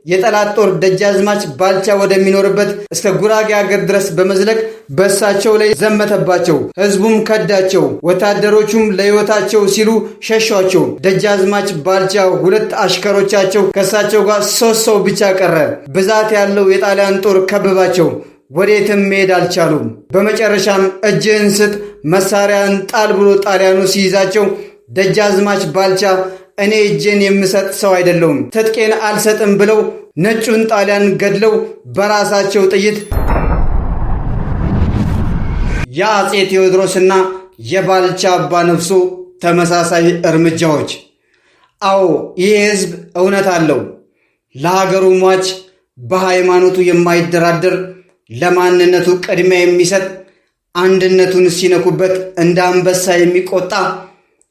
የጠላት ጦር ደጃዝማች ባልቻ ወደሚኖርበት እስከ ጉራጌ አገር ድረስ በመዝለቅ በእሳቸው ላይ ዘመተባቸው። ሕዝቡም ከዳቸው። ወታደሮቹም ለሕይወታቸው ሲሉ ሸሿቸው። ደጃዝማች ባልቻ 2 አሽከሮቻቸው ከእሳቸው ጋር 3 ሰው ብቻ ቀረ። ብዛት ያለው የጣሊያን ጦር ከበባቸው። ወዴትም መሄድ አልቻሉም። በመጨረሻም እጅህን ስጥ፣ መሳሪያን ጣል ብሎ ጣሊያኑ ሲይዛቸው ደጃዝማች ባልቻ እኔ እጄን የምሰጥ ሰው አይደለሁም፣ ትጥቄን አልሰጥም ብለው ነጩን ጣሊያን ገድለው በራሳቸው ጥይት የአፄ ቴዎድሮስና የባልቻ አባ ነፍሶ ተመሳሳይ እርምጃዎች። አዎ ይህ ሕዝብ እውነት አለው። ለሀገሩ ሟች፣ በሃይማኖቱ የማይደራደር፣ ለማንነቱ ቅድሚያ የሚሰጥ፣ አንድነቱን ሲነኩበት እንደ አንበሳ የሚቆጣ፣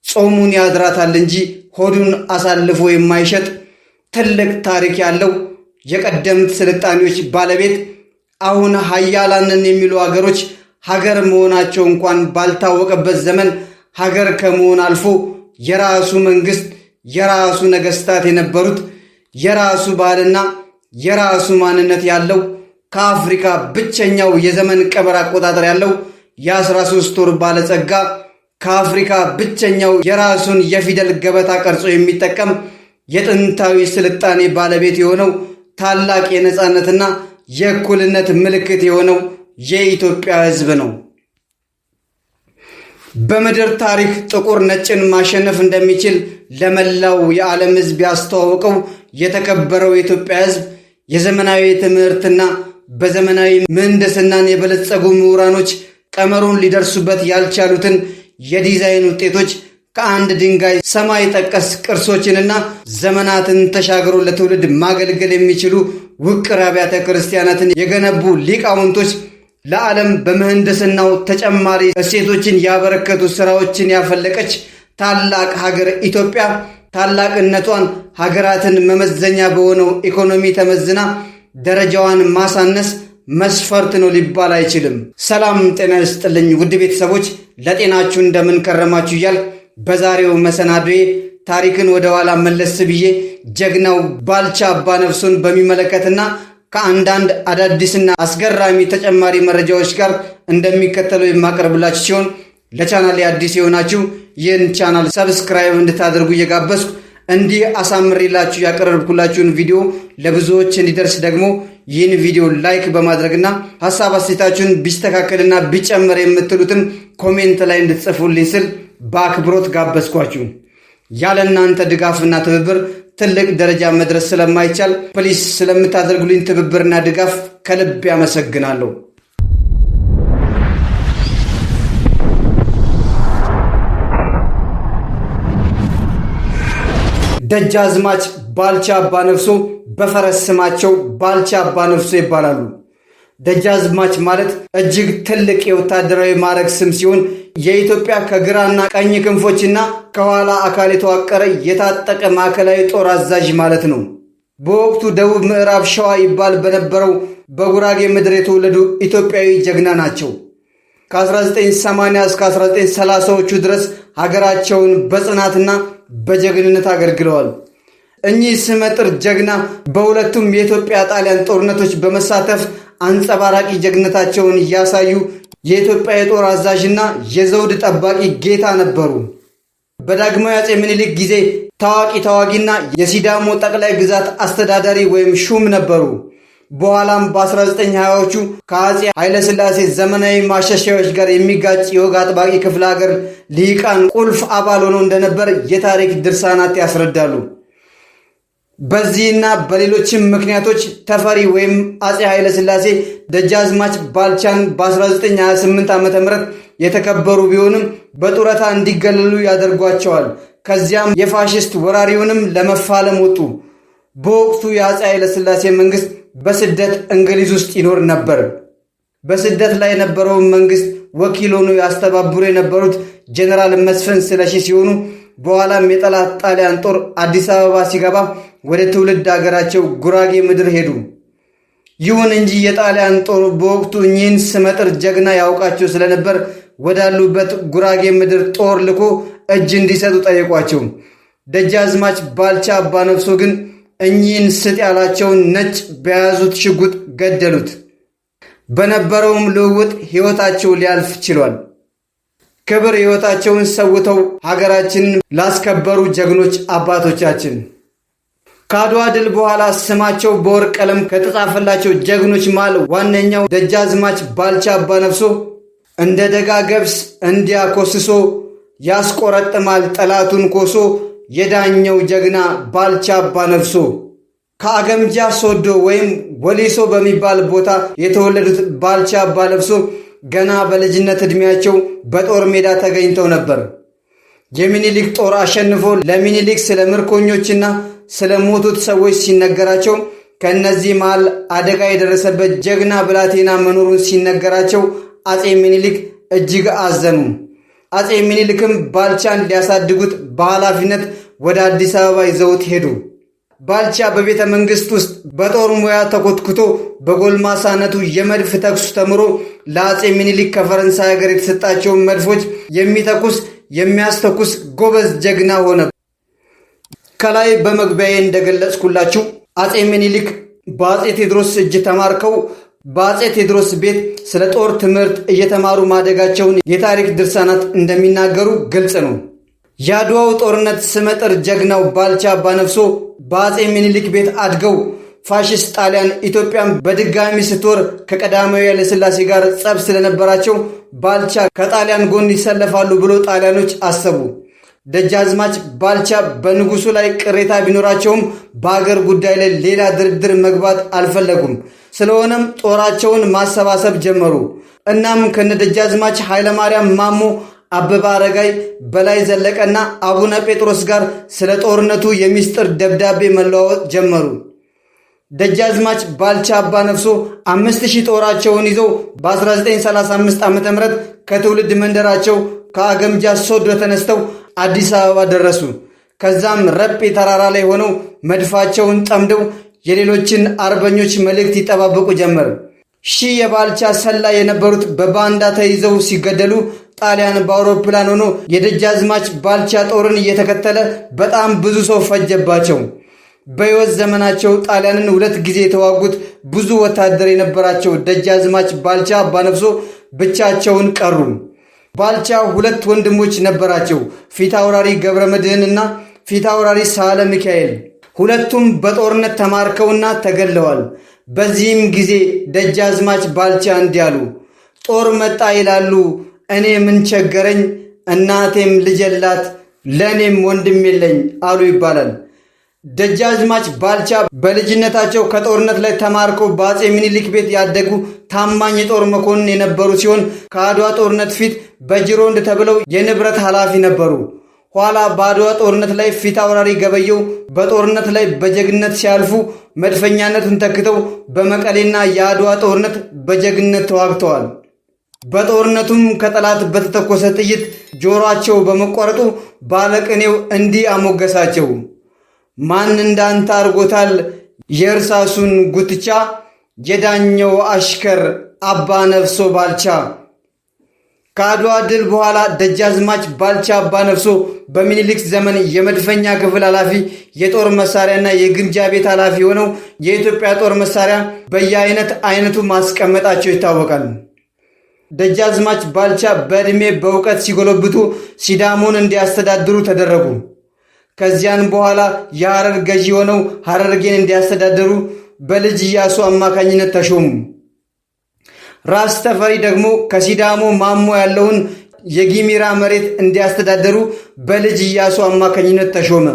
ጾሙን ያድራታል እንጂ ሆዱን አሳልፎ የማይሸጥ ትልቅ ታሪክ ያለው የቀደምት ስልጣኔዎች ባለቤት፣ አሁን ሀያላንን የሚሉ አገሮች ሀገር መሆናቸው እንኳን ባልታወቀበት ዘመን ሀገር ከመሆን አልፎ የራሱ መንግስት፣ የራሱ ነገስታት የነበሩት፣ የራሱ ባህልና የራሱ ማንነት ያለው፣ ከአፍሪካ ብቸኛው የዘመን ቀመር አቆጣጠር ያለው፣ የ13 ወር ባለጸጋ፣ ከአፍሪካ ብቸኛው የራሱን የፊደል ገበታ ቀርጾ የሚጠቀም የጥንታዊ ስልጣኔ ባለቤት የሆነው ታላቅ የነጻነትና የእኩልነት ምልክት የሆነው የኢትዮጵያ ሕዝብ ነው። በምድር ታሪክ ጥቁር ነጭን ማሸነፍ እንደሚችል ለመላው የዓለም ሕዝብ ያስተዋወቀው የተከበረው የኢትዮጵያ ሕዝብ የዘመናዊ ትምህርትና በዘመናዊ ምህንድስናን የበለጸጉ ምሁራኖች ቀመሩን ሊደርሱበት ያልቻሉትን የዲዛይን ውጤቶች ከአንድ ድንጋይ ሰማይ ጠቀስ ቅርሶችንና ዘመናትን ተሻግሮ ለትውልድ ማገልገል የሚችሉ ውቅር አብያተ ክርስቲያናትን የገነቡ ሊቃውንቶች ለዓለም በምህንድስናው ተጨማሪ እሴቶችን ያበረከቱ ሥራዎችን ያፈለቀች ታላቅ ሀገር ኢትዮጵያ ታላቅነቷን ሀገራትን መመዘኛ በሆነው ኢኮኖሚ ተመዝና ደረጃዋን ማሳነስ መስፈርት ነው ሊባል አይችልም። ሰላም ጤና ይስጥልኝ ውድ ቤተሰቦች፣ ለጤናችሁ እንደምን ከረማችሁ እያል በዛሬው መሰናዶዬ ታሪክን ወደ ኋላ መለስ ብዬ ጀግናው ባልቻ አባ ነፍሶን በሚመለከትና ከአንዳንድ አዳዲስና አስገራሚ ተጨማሪ መረጃዎች ጋር እንደሚከተለው የማቀርብላችሁ ሲሆን ለቻናሌ አዲስ የሆናችሁ ይህን ቻናል ሰብስክራይብ እንድታደርጉ እየጋበዝኩ እንዲህ አሳምሬላችሁ ያቀረብኩላችሁን ቪዲዮ ለብዙዎች እንዲደርስ ደግሞ ይህን ቪዲዮ ላይክ በማድረግና ሐሳብ አስተያየታችሁን ቢስተካከልና ቢጨመር የምትሉትን ኮሜንት ላይ እንድትጽፉልኝ ስል በአክብሮት ጋበዝኳችሁ። ያለ እናንተ ድጋፍና ትብብር ትልቅ ደረጃ መድረስ ስለማይቻል ፕሊስ ስለምታደርጉልኝ ትብብርና ድጋፍ ከልብ ያመሰግናለሁ። ደጃዝማች ባልቻ አባ ነፍሶ በፈረስ ስማቸው ባልቻ አባ ነፍሶ ይባላሉ። ደጃዝማች ማለት እጅግ ትልቅ የወታደራዊ ማዕረግ ስም ሲሆን የኢትዮጵያ ከግራና ቀኝ ክንፎችና ከኋላ አካል የተዋቀረ የታጠቀ ማዕከላዊ ጦር አዛዥ ማለት ነው። በወቅቱ ደቡብ ምዕራብ ሸዋ ይባል በነበረው በጉራጌ ምድር የተወለዱ ኢትዮጵያዊ ጀግና ናቸው። ከ1980 እስከ 1930ዎቹ ድረስ ሀገራቸውን በጽናትና በጀግንነት አገልግለዋል። እኚህ ስመጥር ጀግና በሁለቱም የኢትዮጵያ ጣሊያን ጦርነቶች በመሳተፍ አንጸባራቂ ጀግነታቸውን እያሳዩ የኢትዮጵያ የጦር አዛዥና የዘውድ ጠባቂ ጌታ ነበሩ። በዳግማዊ አፄ ምኒልክ ጊዜ ታዋቂ ተዋጊና የሲዳሞ ጠቅላይ ግዛት አስተዳዳሪ ወይም ሹም ነበሩ። በኋላም በ1920ዎቹ ከአፄ ኃይለሥላሴ ዘመናዊ ማሻሻያዎች ጋር የሚጋጭ የወግ አጥባቂ ክፍለ ሀገር ልሂቃን ቁልፍ አባል ሆነው እንደነበር የታሪክ ድርሳናት ያስረዳሉ። በዚህና በሌሎችም ምክንያቶች ተፈሪ ወይም አፄ ኃይለሥላሴ ደጃዝማች ባልቻን በ1928 ዓ.ም የተከበሩ ቢሆንም በጡረታ እንዲገለሉ ያደርጓቸዋል። ከዚያም የፋሽስት ወራሪውንም ለመፋለም ወጡ። በወቅቱ የአፄ ኃይለሥላሴ መንግስት በስደት እንግሊዝ ውስጥ ይኖር ነበር። በስደት ላይ የነበረውን መንግስት ወኪል ሆኖ ያስተባብሩ የነበሩት ጀነራል መስፍን ስለሺ ሲሆኑ በኋላም የጠላት ጣሊያን ጦር አዲስ አበባ ሲገባ ወደ ትውልድ ሀገራቸው ጉራጌ ምድር ሄዱ። ይሁን እንጂ የጣሊያን ጦር በወቅቱ እኚህን ስመጥር ጀግና ያውቃቸው ስለነበር ወዳሉበት ጉራጌ ምድር ጦር ልኮ እጅ እንዲሰጡ ጠየቋቸው። ደጃዝማች ባልቻ አባ ነፍሶ ግን እኚህን ስጥ ያላቸውን ነጭ በያዙት ሽጉጥ ገደሉት። በነበረውም ልውውጥ ሕይወታቸው ሊያልፍ ችሏል። ክብር ሕይወታቸውን ሰውተው ሀገራችንን ላስከበሩ ጀግኖች አባቶቻችን ከአድዋ ድል በኋላ ስማቸው በወርቅ ቀለም ከተጻፈላቸው ጀግኖች መሃል ዋነኛው ደጃዝማች ባልቻ አባነፍሶ እንደ ደጋ ገብስ እንዲያኮስሶ ያስቆረጥማል ጠላቱን ኮሶ የዳኘው ጀግና ባልቻ አባነፍሶ ከአገምጃ ሶዶ ወይም ወሊሶ በሚባል ቦታ የተወለዱት ባልቻ አባነፍሶ ገና በልጅነት ዕድሜያቸው በጦር ሜዳ ተገኝተው ነበር። የሚኒሊክ ጦር አሸንፎ ለሚኒሊክ ስለ ምርኮኞችና ስለ ሞቱት ሰዎች ሲነገራቸው ከእነዚህ መሃል አደጋ የደረሰበት ጀግና ብላቴና መኖሩን ሲነገራቸው አጼ ሚኒሊክ እጅግ አዘኑ። አጼ ሚኒሊክም ባልቻን ሊያሳድጉት በኃላፊነት ወደ አዲስ አበባ ይዘውት ሄዱ። ባልቻ በቤተ መንግሥት ውስጥ በጦር ሙያ ተኮትኩቶ በጎልማሳነቱ የመድፍ ተኩስ ተምሮ ለአጼ ሚኒሊክ ከፈረንሳይ ሀገር የተሰጣቸውን መድፎች የሚያስተኩስ ጎበዝ ጀግና ሆነ። ከላይ በመግቢያዬ እንደገለጽኩላችሁ አጼ ሚኒሊክ በአጼ ቴዎድሮስ እጅ ተማርከው በአጼ ቴዎድሮስ ቤት ስለ ጦር ትምህርት እየተማሩ ማደጋቸውን የታሪክ ድርሳናት እንደሚናገሩ ግልጽ ነው። የአድዋው ጦርነት ስመጥር ጀግናው ባልቻ አባነፍሶ በአጼ ሚኒሊክ ቤት አድገው ፋሽስት ጣሊያን ኢትዮጵያን በድጋሚ ስትወር ከቀዳማዊ ኃይለ ሥላሴ ጋር ጸብ ስለነበራቸው ባልቻ ከጣሊያን ጎን ይሰለፋሉ ብሎ ጣሊያኖች አሰቡ። ደጃዝማች ባልቻ በንጉሱ ላይ ቅሬታ ቢኖራቸውም በአገር ጉዳይ ላይ ሌላ ድርድር መግባት አልፈለጉም። ስለሆነም ጦራቸውን ማሰባሰብ ጀመሩ። እናም ከነደጃዝማች ኃይለማርያም ማሞ፣ አበበ አረጋይ፣ በላይ ዘለቀና አቡነ ጴጥሮስ ጋር ስለ ጦርነቱ የሚስጥር ደብዳቤ መለዋወጥ ጀመሩ። ደጃዝማች ባልቻ አባነፍሶ 5000 ጦራቸውን ይዘው በ1935 ዓ.ም ከትውልድ መንደራቸው ከአገምጃ ሶዶ ተነስተው አዲስ አበባ ደረሱ። ከዛም ረጴ ተራራ ላይ ሆነው መድፋቸውን ጠምደው የሌሎችን አርበኞች መልእክት ይጠባበቁ ጀመር። ሺህ የባልቻ ሰላይ የነበሩት በባንዳ ተይዘው ሲገደሉ ጣሊያን በአውሮፕላን ሆኖ የደጃዝማች ባልቻ ጦርን እየተከተለ በጣም ብዙ ሰው ፈጀባቸው። በሕይወት ዘመናቸው ጣሊያንን 2 ጊዜ የተዋጉት ብዙ ወታደር የነበራቸው ደጃዝማች ባልቻ አባነፍሶ ብቻቸውን ቀሩ። ባልቻ 2 ወንድሞች ነበራቸው፣ ፊታውራሪ ገብረ መድኅንና ፊታውራሪ ሳህለ ሚካኤል። ሁለቱም በጦርነት ተማርከውና ተገለዋል። በዚህም ጊዜ ደጃዝማች ባልቻ እንዲህ አሉ። ጦር መጣ ይላሉ፣ እኔ ምን ቸገረኝ፣ እናቴም ልጅ የላት፣ ለእኔም ወንድም የለኝ አሉ ይባላል። ደጃዝማች ባልቻ በልጅነታቸው ከጦርነት ላይ ተማርከው በአጼ ሚኒሊክ ቤት ያደጉ ታማኝ የጦር መኮንን የነበሩ ሲሆን ከአድዋ ጦርነት ፊት በጅሮንድ ተብለው የንብረት ኃላፊ ነበሩ። ኋላ በአድዋ ጦርነት ላይ ፊት አውራሪ ገበየው በጦርነት ላይ በጀግነት ሲያልፉ መድፈኛነቱን ተክተው በመቀሌና የአድዋ ጦርነት በጀግነት ተዋግተዋል። በጦርነቱም ከጠላት በተተኮሰ ጥይት ጆሮአቸው በመቋረጡ ባለቅኔው እንዲህ አሞገሳቸው። ማን እንዳንተ አርጎታል የእርሳሱን ጉትቻ፣ የዳኘው አሽከር አባ ነፍሶ ባልቻ። ከአድዋ ድል በኋላ ደጃዝማች ባልቻ አባ ነፍሶ በሚኒሊክ ዘመን የመድፈኛ ክፍል ኃላፊ፣ የጦር መሳሪያና የግምጃ ቤት ኃላፊ ሆነው የኢትዮጵያ ጦር መሳሪያ በየአይነት አይነቱ ማስቀመጣቸው ይታወቃል። ደጃዝማች ባልቻ በዕድሜ በእውቀት ሲጎለብቱ ሲዳሞን እንዲያስተዳድሩ ተደረጉ። ከዚያን በኋላ የሐረር ገዢ ሆነው ሐረርጌን እንዲያስተዳድሩ በልጅ ኢያሱ አማካኝነት ተሾሙ። ራስ ተፈሪ ደግሞ ከሲዳሞ ማሞ ያለውን የጊሚራ መሬት እንዲያስተዳድሩ በልጅ ኢያሱ አማካኝነት ተሾመ።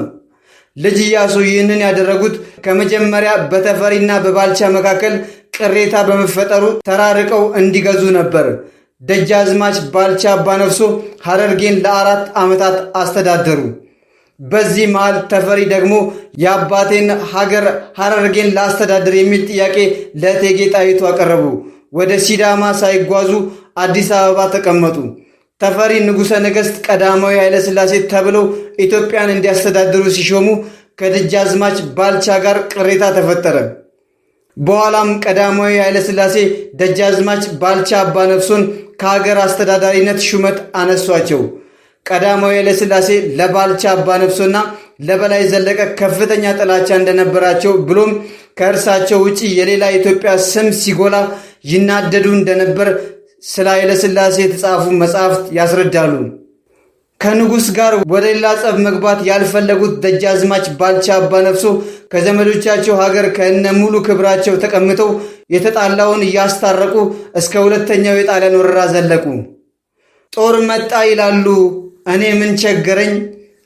ልጅ ኢያሱ ይህንን ያደረጉት ከመጀመሪያ በተፈሪና በባልቻ መካከል ቅሬታ በመፈጠሩ ተራርቀው እንዲገዙ ነበር። ደጃዝማች ባልቻ አባነፍሶ ሐረርጌን ለ4 ዓመታት አስተዳደሩ። በዚህ መሃል ተፈሪ ደግሞ የአባቴን ሀገር ሐረርጌን ላስተዳድር የሚል ጥያቄ ለእቴጌ ጣይቱ አቀረቡ። ወደ ሲዳማ ሳይጓዙ አዲስ አበባ ተቀመጡ። ተፈሪ ንጉሠ ነገሥት ቀዳማዊ ኃይለ ሥላሴ ተብለው ኢትዮጵያን እንዲያስተዳድሩ ሲሾሙ ከደጃዝማች ባልቻ ጋር ቅሬታ ተፈጠረ። በኋላም ቀዳማዊ ኃይለ ሥላሴ ደጃዝማች ባልቻ አባነፍሶን ከሀገር አስተዳዳሪነት ሹመት አነሷቸው። ቀዳማዊ ኃይለ ሥላሴ ለባልቻ አባነፍሶና ለበላይ ዘለቀ ከፍተኛ ጥላቻ እንደነበራቸው ብሎም ከእርሳቸው ውጪ የሌላ ኢትዮጵያ ስም ሲጎላ ይናደዱ እንደነበር ስለ ኃይለ ሥላሴ የተጻፉ መጻሕፍት ያስረዳሉ። ከንጉሥ ጋር ወደ ሌላ ጸብ መግባት ያልፈለጉት ደጃዝማች ባልቻ አባነፍሶ ከዘመዶቻቸው ሀገር ከእነ ሙሉ ክብራቸው ተቀምጠው የተጣላውን እያስታረቁ እስከ ሁለተኛው የጣሊያን ወረራ ዘለቁ። ጦር መጣ ይላሉ፣ እኔ ምን ቸገረኝ፣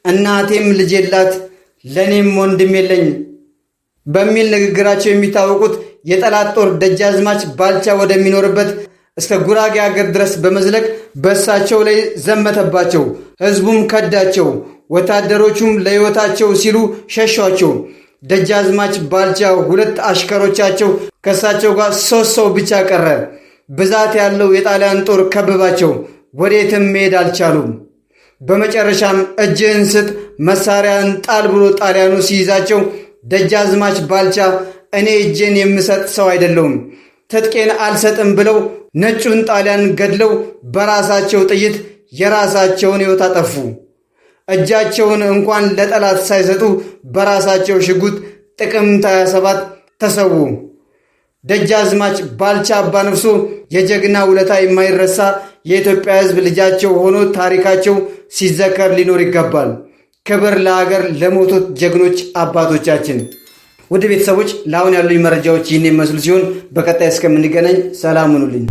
እናቴም ልጅ የላት ለእኔም ወንድም የለኝ በሚል ንግግራቸው የሚታወቁት የጠላት ጦር ደጃዝማች ባልቻ ወደሚኖርበት እስከ ጉራጌ አገር ድረስ በመዝለቅ በእሳቸው ላይ ዘመተባቸው። ሕዝቡም ከዳቸው። ወታደሮቹም ለሕይወታቸው ሲሉ ሸሿቸው። ደጃዝማች ባልቻ ሁለት አሽከሮቻቸው ከእሳቸው ጋር 3 ሰው ብቻ ቀረ። ብዛት ያለው የጣሊያን ጦር ከበባቸው። ወዴትም መሄድ አልቻሉም። በመጨረሻም እጅህን ስጥ፣ መሳሪያን ጣል ብሎ ጣሊያኑ ሲይዛቸው ደጃዝማች ባልቻ እኔ እጄን የምሰጥ ሰው አይደለሁም፣ ትጥቄን አልሰጥም ብለው ነጩን ጣሊያን ገድለው በራሳቸው ጥይት የራሳቸውን ሕይወት አጠፉ። እጃቸውን እንኳን ለጠላት ሳይሰጡ በራሳቸው ሽጉጥ ጥቅምት 27 ተሰዉ። ደጃዝማች ባልቻ አባነፍሶ የጀግና ውለታ የማይረሳ የኢትዮጵያ ሕዝብ ልጃቸው ሆኖ ታሪካቸው ሲዘከር ሊኖር ይገባል። ክብር ለሀገር ለሞቱት ጀግኖች አባቶቻችን። ውድ ቤተሰቦች ለአሁን ያሉኝ መረጃዎች ይህን የሚመስሉ ሲሆን በቀጣይ እስከምንገናኝ ሰላም ሁኑልኝ።